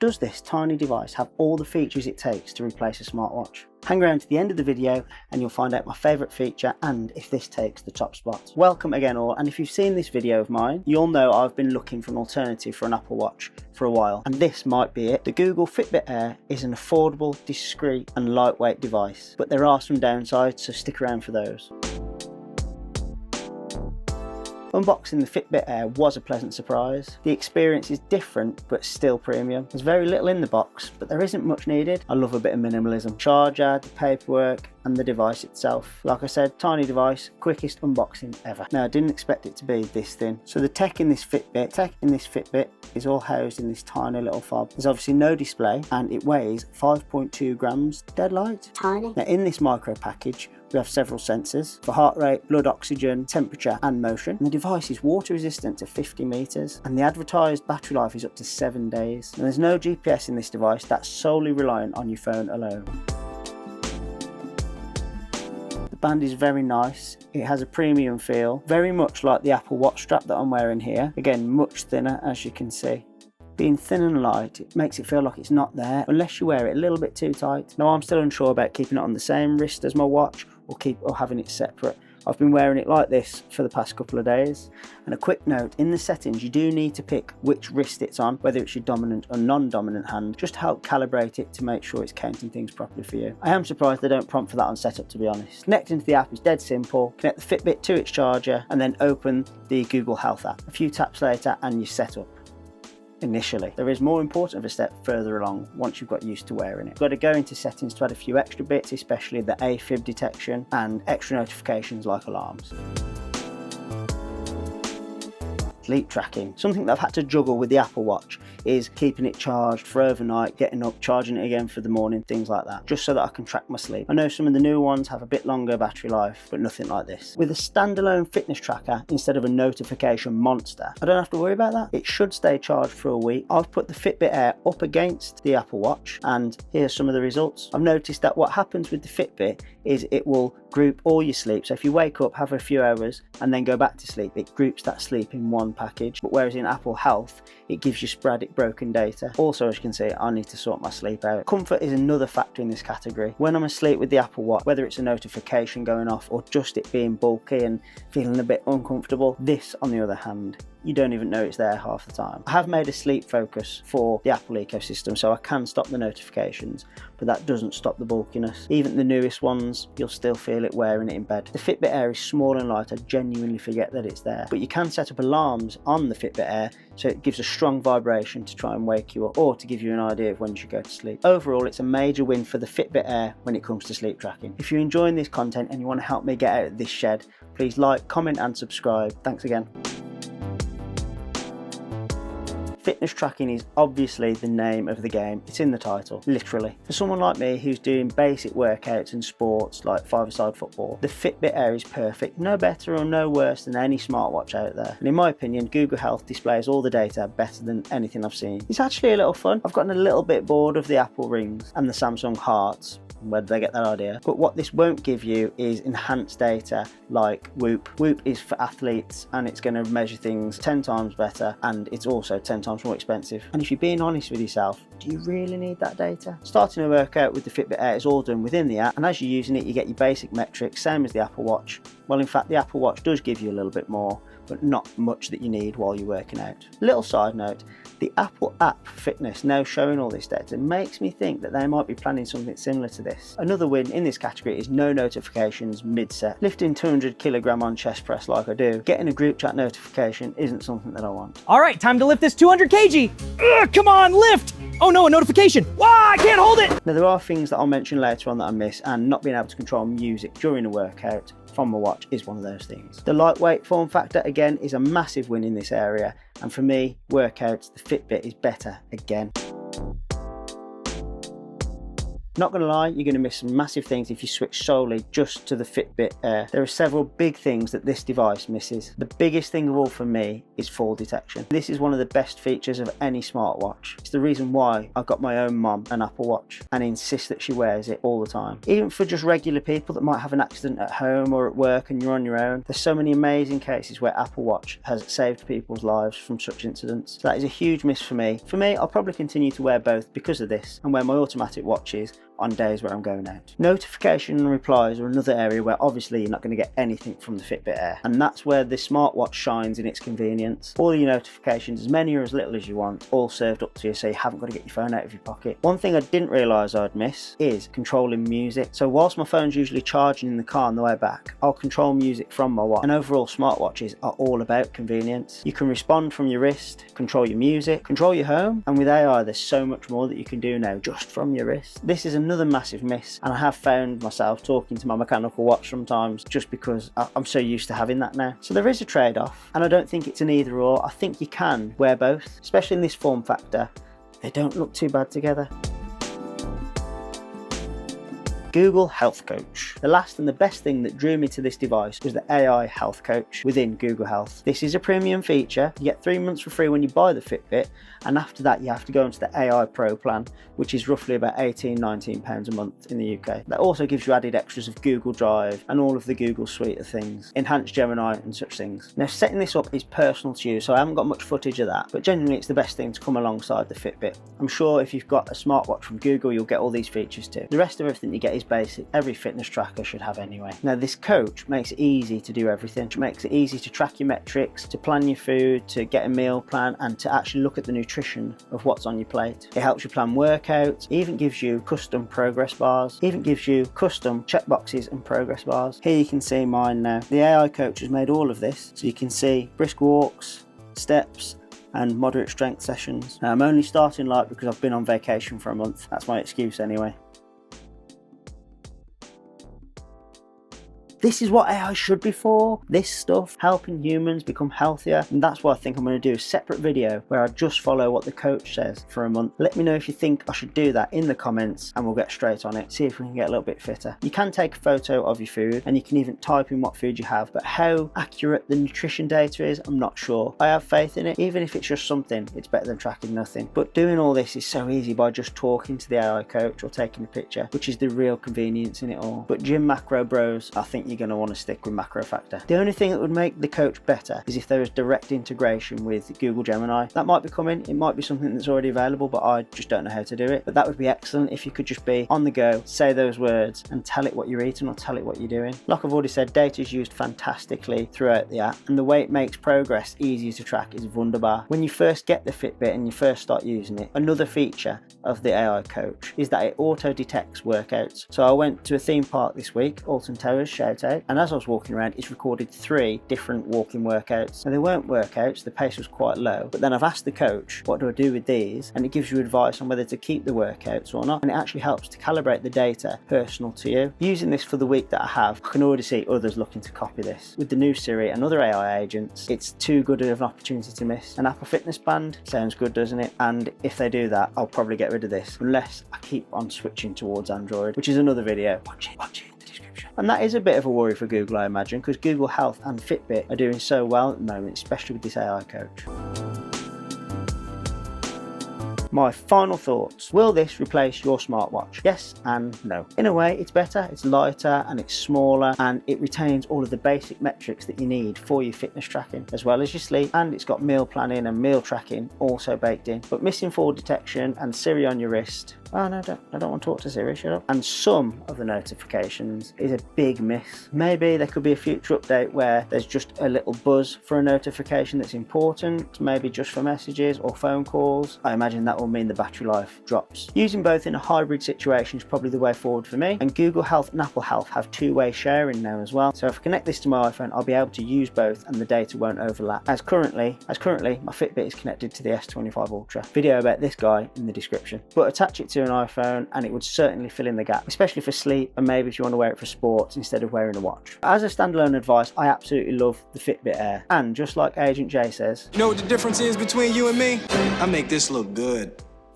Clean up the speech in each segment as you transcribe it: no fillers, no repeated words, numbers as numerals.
Does this tiny device have all the features it takes to replace a smartwatch? Hang around to the end of the video and you'll find out my favourite feature and if this takes the top spot. Welcome again all, and if you've seen this video of mine, you'll know I've been looking for an alternative for an Apple Watch for a while, and this might be it. The Google Fitbit Air is an affordable, discreet and lightweight device, but there are some downsides, so stick around for those. Unboxing the Fitbit Air was a pleasant surprise. The experience is different but still premium. There's very little in the box, but there isn't much needed. I love a bit of minimalism. Charger, the paperwork and the device itself. Like I said, tiny device, quickest unboxing ever. Now I didn't expect it to be this thin. So the tech in this Fitbit is all housed in this tiny little fob. There's obviously no display and it weighs 5.2 grams, dead light. Tiny. Now in this micro package, we have several sensors for heart rate, blood oxygen, temperature and motion. And the device is water resistant to 50 meters and the advertised battery life is up to 7 days. And there's no GPS in this device, that's solely reliant on your phone alone. The band is very nice, it has a premium feel, very much like the Apple Watch strap that I'm wearing here. Again, much thinner as you can see. Being thin and light, it makes it feel like it's not there unless you wear it a little bit too tight. Now I'm still unsure about keeping it on the same wrist as my watch or having it separate. I've been wearing it like this for the past couple of days. And a quick note, in the settings you do need to pick which wrist it's on, whether it's your dominant or non-dominant hand, just to help calibrate it to make sure it's counting things properly for you. I am surprised they don't prompt for that on setup, to be honest. Connecting to the app is dead simple. Connect the Fitbit to its charger and then open the Google Health app. A few taps later and you're set up. Initially. There is more important of a step further along once you've got used to wearing it. You've got to go into settings to add a few extra bits, especially the AFib detection and extra notifications like alarms. Sleep tracking. Something that I've had to juggle with the Apple Watch is keeping it charged for overnight, getting up, charging it again for the morning, things like that, just so that I can track my sleep. I know some of the new ones have a bit longer battery life, but nothing like this. With a standalone fitness tracker instead of a notification monster, I don't have to worry about that. It should stay charged for a week. I've put the Fitbit Air up against the Apple Watch and here's some of the results. I've noticed that what happens with the Fitbit is it will group all your sleep. So if you wake up, have a few hours and then go back to sleep, it groups that sleep in one package. But whereas in Apple Health, it gives you sporadic broken data. Also, as you can see, I need to sort my sleep out. Comfort is another factor in this category. When I'm asleep with the Apple Watch, whether it's a notification going off or just it being bulky and feeling a bit uncomfortable, this on the other hand, you don't even know it's there half the time. I have made a sleep focus for the Apple ecosystem so I can stop the notifications, but that doesn't stop the bulkiness. Even the newest ones, you'll still feel it wearing it in bed. The Fitbit Air is small and light, I genuinely forget that it's there. But you can set up alarms on the Fitbit Air so it gives a strong vibration to try and wake you up or to give you an idea of when you should go to sleep. Overall, it's a major win for the Fitbit Air when it comes to sleep tracking. If you're enjoying this content and you want to help me get out of this shed, please like, comment and subscribe. Thanks again. Fitness tracking is obviously the name of the game. It's in the title, literally. For someone like me who's doing basic workouts and sports like five-a-side football, the Fitbit Air is perfect. No better or no worse than any smartwatch out there. And in my opinion, Google Health displays all the data better than anything I've seen. It's actually a little fun. I've gotten a little bit bored of the Apple Rings and the Samsung Hearts. Where did they get that idea? But what this won't give you is enhanced data like Whoop. Whoop is for athletes and it's going to measure things 10 times better and it's also 10 times more expensive. And if you're being honest with yourself, do you really need that data? Starting a workout with the Fitbit Air is all done within the app, and as you're using it, you get your basic metrics, same as the Apple Watch. Well, in fact, the Apple Watch does give you a little bit more, but not much that you need while you're working out. Little side note, the Apple app Fitness now showing all this data makes me think that they might be planning something similar to this. Another win in this category is no notifications mid-set. Lifting 200 kilogram on chest press like I do, getting a group chat notification isn't something that I want. All right, time to lift this 200 kg. Ugh, come on, lift. Oh no, a notification. Wow, I can't hold it. Now there are things that I'll mention later on that I miss, and not being able to control music during a workout from my watch is one of those things. The lightweight form factor again is a massive win in this area, and for me, workouts, the Fitbit is better again. Not gonna lie, you're gonna miss some massive things if you switch solely just to the Fitbit Air. There are several big things that this device misses. The biggest thing of all for me is fall detection. This is one of the best features of any smartwatch. It's the reason why I got my own mum an Apple Watch and insist that she wears it all the time. Even for just regular people that might have an accident at home or at work and you're on your own, there's so many amazing cases where Apple Watch has saved people's lives from such incidents. So that is a huge miss for me. For me, I'll probably continue to wear both because of this and wear my automatic watches on days where I'm going out. Notification and replies are another area where obviously you're not going to get anything from the Fitbit Air, and that's where the smartwatch shines in its convenience. All your notifications, as many or as little as you want, all served up to you so you haven't got to get your phone out of your pocket. One thing I didn't realise I'd miss is controlling music. So whilst my phone's usually charging in the car on the way back, I'll control music from my watch, and overall smartwatches are all about convenience. You can respond from your wrist, control your music, control your home, and with AI there's so much more that you can do now just from your wrist. This is another massive miss, and I have found myself talking to my mechanical watch sometimes just because I'm so used to having that now. So there is a trade-off, and I don't think it's an either or. I think you can wear both, especially in this form factor. They don't look too bad together. Google Health Coach. The last and the best thing that drew me to this device was the AI Health Coach within Google Health. This is a premium feature. You get 3 months for free when you buy the Fitbit, and after that you have to go into the AI Pro plan, which is roughly about £18–19 a month in the UK. That also gives you added extras of Google Drive and all of the Google suite of things, enhanced Gemini and such things. Now setting this up is personal to you, so I haven't got much footage of that, but genuinely it's the best thing to come alongside the Fitbit. I'm sure if you've got a smartwatch from Google you'll get all these features too. The rest of everything you get is basic. Every fitness tracker should have anyway. Now this coach makes it easy to do everything. It makes it easy to track your metrics, to plan your food, to get a meal plan, and to actually look at the nutrition of what's on your plate. It helps you plan workouts, it even gives you custom progress bars, it even gives you custom checkboxes and progress bars. Here you can see mine now. The AI coach has made all of this, so you can see brisk walks, steps, and moderate strength sessions. Now I'm only starting light because I've been on vacation for a month. That's my excuse anyway. This is what AI should be for. This stuff, helping humans become healthier. And that's why I think I'm going to do a separate video where I just follow what the coach says for a month. Let me know if you think I should do that in the comments and we'll get straight on it. See if we can get a little bit fitter. You can take a photo of your food and you can even type in what food you have, but how accurate the nutrition data is, I'm not sure. I have faith in it. Even if it's just something, it's better than tracking nothing. But doing all this is so easy by just talking to the AI coach or taking a picture, which is the real convenience in it all. But gym macro bros, I think you're going to want to stick with macro factor. The only thing that would make the coach better is if there was direct integration with Google Gemini. That might be coming, it might be something that's already available, but I just don't know how to do it. But that would be excellent if you could just be on the go, say those words and tell it what you're eating or tell it what you're doing. Like I've already said, data is used fantastically throughout the app, and the way it makes progress easier to track is wunderbar. When you first get the Fitbit and you first start using it, another feature of the AI coach is that it auto detects workouts. So I went to a theme park this week, Alton Towers, shout out, and as I was walking around it's recorded 3 different walking workouts. Now they weren't workouts, the pace was quite low, but then I've asked the coach what do I do with these, and it gives you advice on whether to keep the workouts or not, and it actually helps to calibrate the data personal to you. Using this for the week that I have, I can already see others looking to copy this. With the new Siri and other AI agents, it's too good of an opportunity to miss. An Apple Fitness Band sounds good, doesn't it? And if they do that, I'll probably get rid of this unless I keep on switching towards Android, which is another video. Watch it in the description. And that is a bit of a worry for Google, I imagine, because Google Health and Fitbit are doing so well at the moment, especially with this AI coach. My final thoughts. Will this replace your smartwatch? Yes and no. In a way, it's better, it's lighter and it's smaller, and it retains all of the basic metrics that you need for your fitness tracking, as well as your sleep, and it's got meal planning and meal tracking also baked in. But missing fall detection and Siri on your wrist, oh no, I don't want to talk to Siri, shut up. And some of the notifications is a big miss. Maybe there could be a future update where there's just a little buzz for a notification that's important, maybe just for messages or phone calls. I imagine that will mean the battery life drops. Using both in a hybrid situation is probably the way forward for me, and Google Health and Apple Health have two-way sharing now as well, so if I connect this to my iPhone I'll be able to use both and the data won't overlap. As currently my Fitbit is connected to the S25 Ultra. Video about this guy in the description. But attach it to an iPhone and it would certainly fill in the gap, especially for sleep and maybe if you want to wear it for sports instead of wearing a watch. As a standalone advice, I absolutely love the Fitbit Air, and just like Agent J says, you know what the difference is between you and me? I make this look good.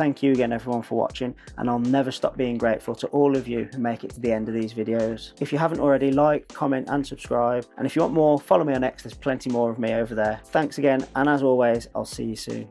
thank you again everyone for watching, and I'll never stop being grateful to all of you who make it to the end of these videos. If you haven't already, like, comment and subscribe, and if you want more, follow me on X, there's plenty more of me over there. Thanks again, and as always, I'll see you soon.